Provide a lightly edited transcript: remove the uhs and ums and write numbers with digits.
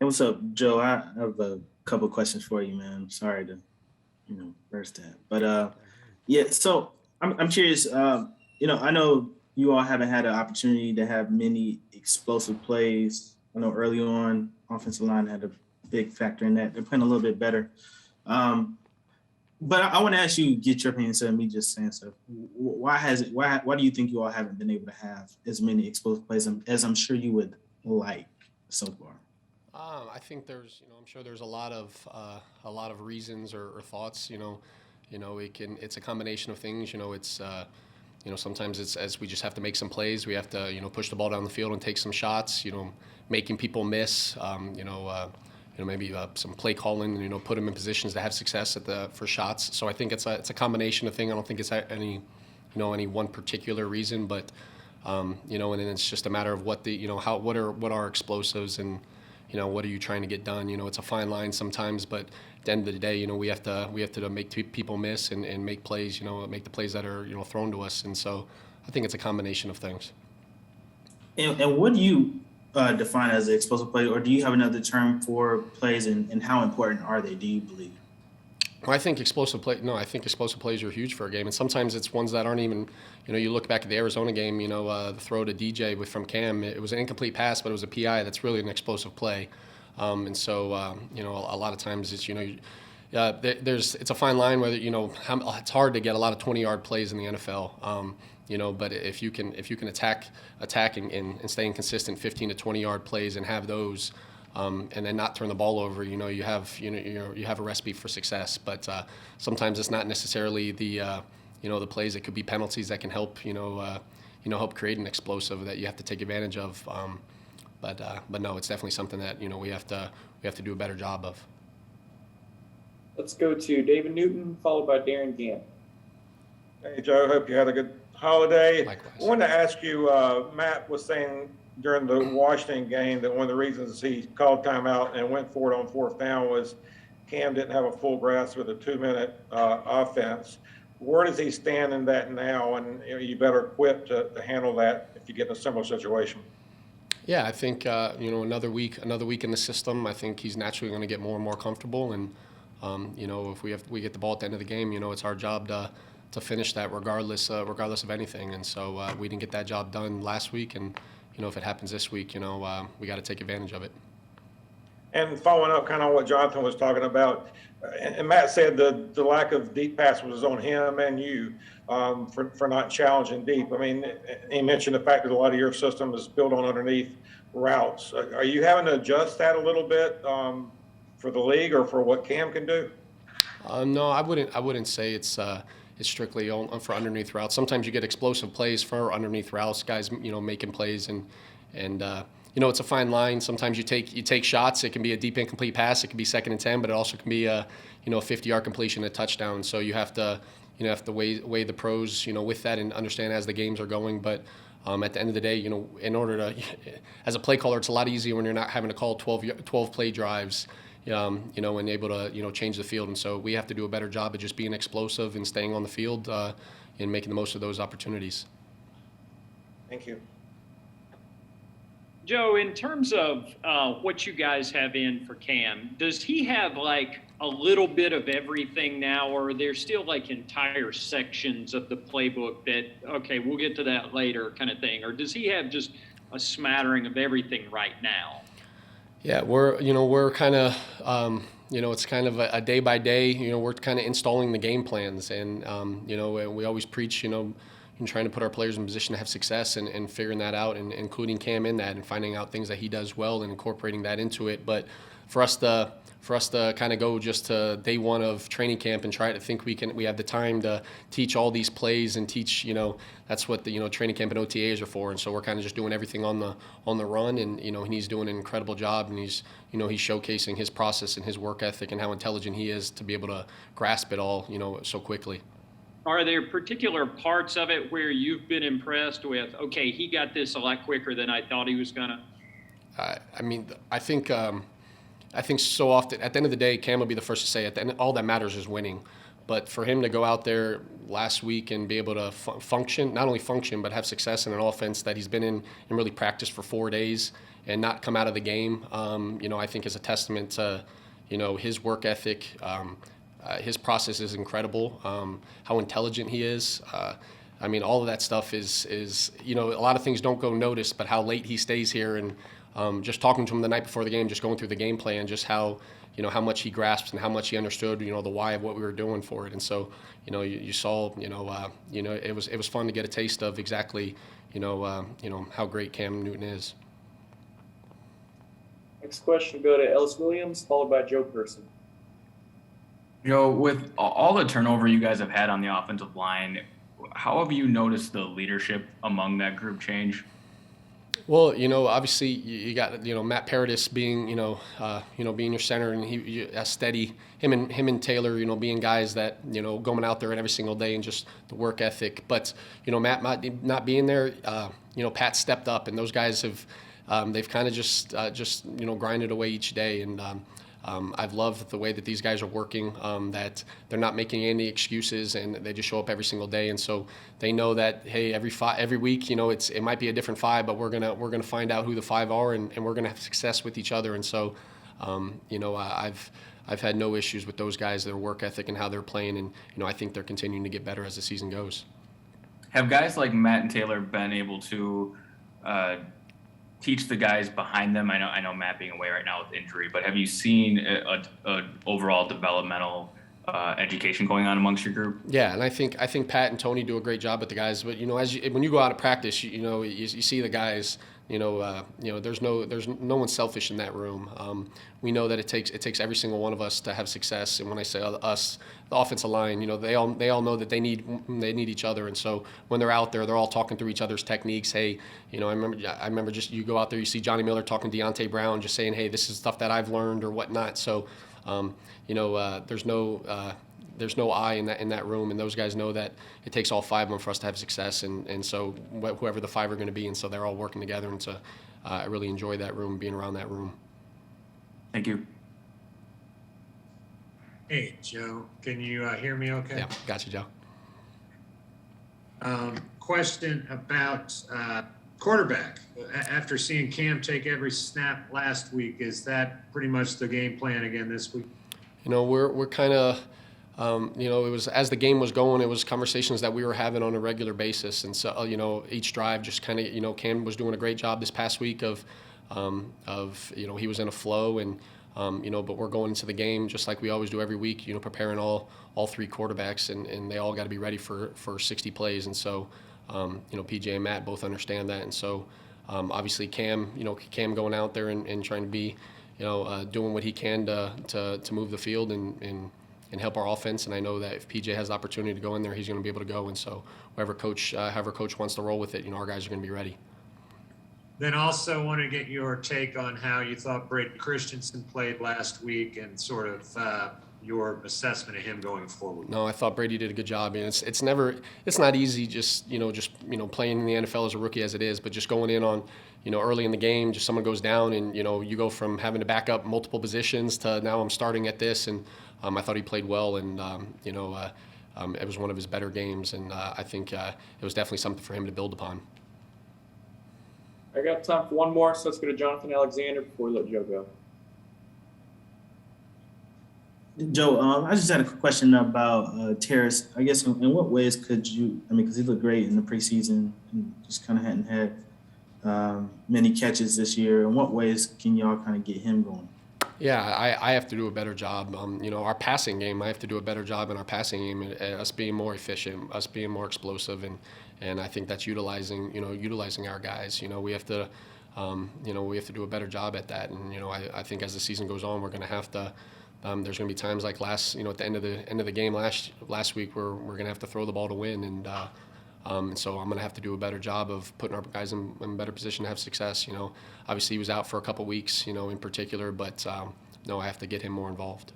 Hey, what's up, Joe? I have a couple questions for you, man. Sorry to, burst that. But yeah, so I'm curious, I know you all haven't had an opportunity to have many explosive plays. I know early on, offensive line had a big factor in that. They're playing a little bit better. Um, but I want to ask you, get your opinion instead of me just saying stuff. Why do you think you all haven't been able to have as many explosive plays as I'm sure you would like so far? I think I'm sure there's a lot of reasons or thoughts. It's a combination of things. Sometimes it's as we just have to make some plays. We have to, push the ball down the field and take some shots. Making people miss. Maybe some play calling. Put them in positions to have success for shots. So I think it's a combination of things. I don't think it's any one particular reason, but and then it's just a matter of what the, what are explosives and what are you trying to get done. It's a fine line sometimes, but at the end of the day, we have to make people miss and make plays. Make the plays that are thrown to us, and so I think it's a combination of things. And what do you define as an explosive play, or do you have another term for plays, and how important are they? Do you believe? Well, I think explosive play. No, I think explosive plays are huge for a game, and sometimes it's ones that aren't even. You look back at the Arizona game. The throw to DJ from Cam. It was an incomplete pass, but it was a PI. That's really an explosive play, and so a lot of times it's it's a fine line whether it's hard to get a lot of 20-yard plays in the NFL. But if you can attack and stay in consistent 15 to 20-yard plays and have those, and then not turn the ball over, you have a recipe for success. But sometimes it's not necessarily the plays. It could be penalties that can help help create an explosive that you have to take advantage of. But no, it's definitely something that we have to do a better job of. Let's go to David Newton, followed by Darren Gant. Hey, Joe, hope you had a good holiday. I Likewise. wanted to ask you, Matt was saying during the Washington game that one of the reasons he called timeout and went for it on fourth down was Cam didn't have a full grasp with a 2 minute offense. Where does he stand in that now? And are you better equipped to handle that if you get in a similar situation? Yeah, I think another week in the system. I think he's naturally going to get more and more comfortable, and if we get the ball at the end of the game, it's our job to finish that regardless of anything. And so we didn't get that job done last week, and if it happens this week, we got to take advantage of it. And following up kind of on what Jonathan was talking about, and Matt said the lack of deep pass was on him and you for not challenging deep. I mean, he mentioned the fact that a lot of your system is built on underneath routes. Are you having to adjust that a little bit for the league or for what Cam can do? No, I wouldn't say it's strictly for underneath routes. Sometimes you get explosive plays for underneath routes, guys, making plays, and it's a fine line. Sometimes you take shots. It can be a deep incomplete pass. It can be 2nd and 10, but it also can be a 50-yard completion, a touchdown. So you have to weigh the pros with that and understand as the games are going. But at the end of the day, in order to, as a play caller, it's a lot easier when you're not having to call 12 play drives, and able to, change the field. And so we have to do a better job of just being explosive and staying on the field and making the most of those opportunities. Thank you. Joe, in terms of what you guys have in for Cam, does he have like a little bit of everything now, or are there still like entire sections of the playbook that, okay, we'll get to that later kind of thing? Or does he have just a smattering of everything right now? Yeah, we're kind of, it's kind of a day by day. We're kind of installing the game plans, and and we always preach, and trying to put our players in position to have success and figuring that out, and including Cam in that, and finding out things that he does well and incorporating that into it. But for us to kind of go just to day one of training camp and try to think we have the time to teach all these plays and teach, that's what the training camp and OTAs are for. And so we're kind of just doing everything on the run, and and he's doing an incredible job, and he's showcasing his process and his work ethic and how intelligent he is to be able to grasp it all so quickly. Are there particular parts of it where you've been impressed with, okay, he got this a lot quicker than I thought he was going to? I mean, I think so often at the end of the day, Cam will be the first to say at the end, all that matters is winning. But for him to go out there last week and be able to function, not only function, but have success in an offense that he's been in and really practiced for 4 days and not come out of the game, I think is a testament to, his work ethic. His process is incredible. How intelligent he is. All of that stuff is a lot of things don't go noticed, but how late he stays here and just talking to him the night before the game, just going through the game plan, just how much he grasped and how much he understood, the why of what we were doing for it. And so, you saw, it was fun to get a taste of exactly, how great Cam Newton is. Next question will go to Ellis Williams, followed by Joe Person. With all the turnover you guys have had on the offensive line, how have you noticed the leadership among that group change? Well, obviously you got Matt Paradis being being your center, and he steady. Him and Taylor, being guys that going out there every single day and just the work ethic. But Matt not being there, Pat stepped up, and those guys have they've kind of just grinded away each day. And I've loved the way that these guys are working, that they're not making any excuses and they just show up every single day. And so they know that, hey, every week, it might be a different five, but we're gonna find out who the five are, and we're gonna have success with each other. And so, I've had no issues with those guys, their work ethic and how they're playing, and I think they're continuing to get better as the season goes. Have guys like Matt and Taylor been able to teach the guys behind them? I know Matt being away right now with injury, but have you seen a overall developmental education going on amongst your group? Yeah, and I think Pat and Tony do a great job with the guys. But when you go out of practice, you see the guys. There's no one selfish in that room. We know that it takes every single one of us to have success. And when I say us, the offensive line, they all know that they need each other. And so when they're out there, they're all talking through each other's techniques. Hey, I remember just you go out there, you see Johnny Miller talking to Deontay Brown, just saying, hey, this is stuff that I've learned or whatnot. So, there's no I in that room, and those guys know that it takes all five of them for us to have success, and so whoever the five are going to be, and so they're all working together, and so I really enjoy that room, being around that room. Thank you. Hey, Joe, can you hear me okay? Yeah, gotcha, Joe. Question about quarterback. After seeing Cam take every snap last week, is that pretty much the game plan again this week? We're kind of, it was as the game was going, it was conversations that we were having on a regular basis, and so each drive just kind of Cam was doing a great job this past week of he was in a flow, and but we're going into the game just like we always do every week, preparing all three quarterbacks, and they all got to be ready for 60 plays, and so PJ and Matt both understand that, and so obviously Cam going out there and trying to be doing what he can to move the field and help our offense. And I know that if PJ has the opportunity to go in there, he's going to be able to go. And so however coach wants to roll with it, our guys are going to be ready. Then also want to get your take on how you thought Brady Christensen played last week and sort of your assessment of him going forward. No, I thought Brady did a good job. And it's not easy just playing in the NFL as a rookie as it is, but just going in on early in the game, just someone goes down and, you go from having to back up multiple positions to now I'm starting at this. And I thought he played well, and, it was one of his better games. And I think it was definitely something for him to build upon. I got time for one more, so let's go to Jonathan Alexander before we let Joe go. Joe, I just had a question about Terrace. I guess in what ways could you, because he looked great in the preseason and just kind of hadn't had many catches this year. In what ways can y'all kind of get him going? Yeah, I have to do a better job. Our passing game, I have to do a better job in our passing game, us being more efficient, us being more explosive, and I think that's utilizing our guys. We have to, do a better job at that. And I think as the season goes on, we're going to have to. There's going to be times like at the end of the game last week where we're going to have to throw the ball to win, and so I'm going to have to do a better job of putting our guys in a better position to have success. Obviously he was out for a couple weeks, in particular, but no, I have to get him more involved.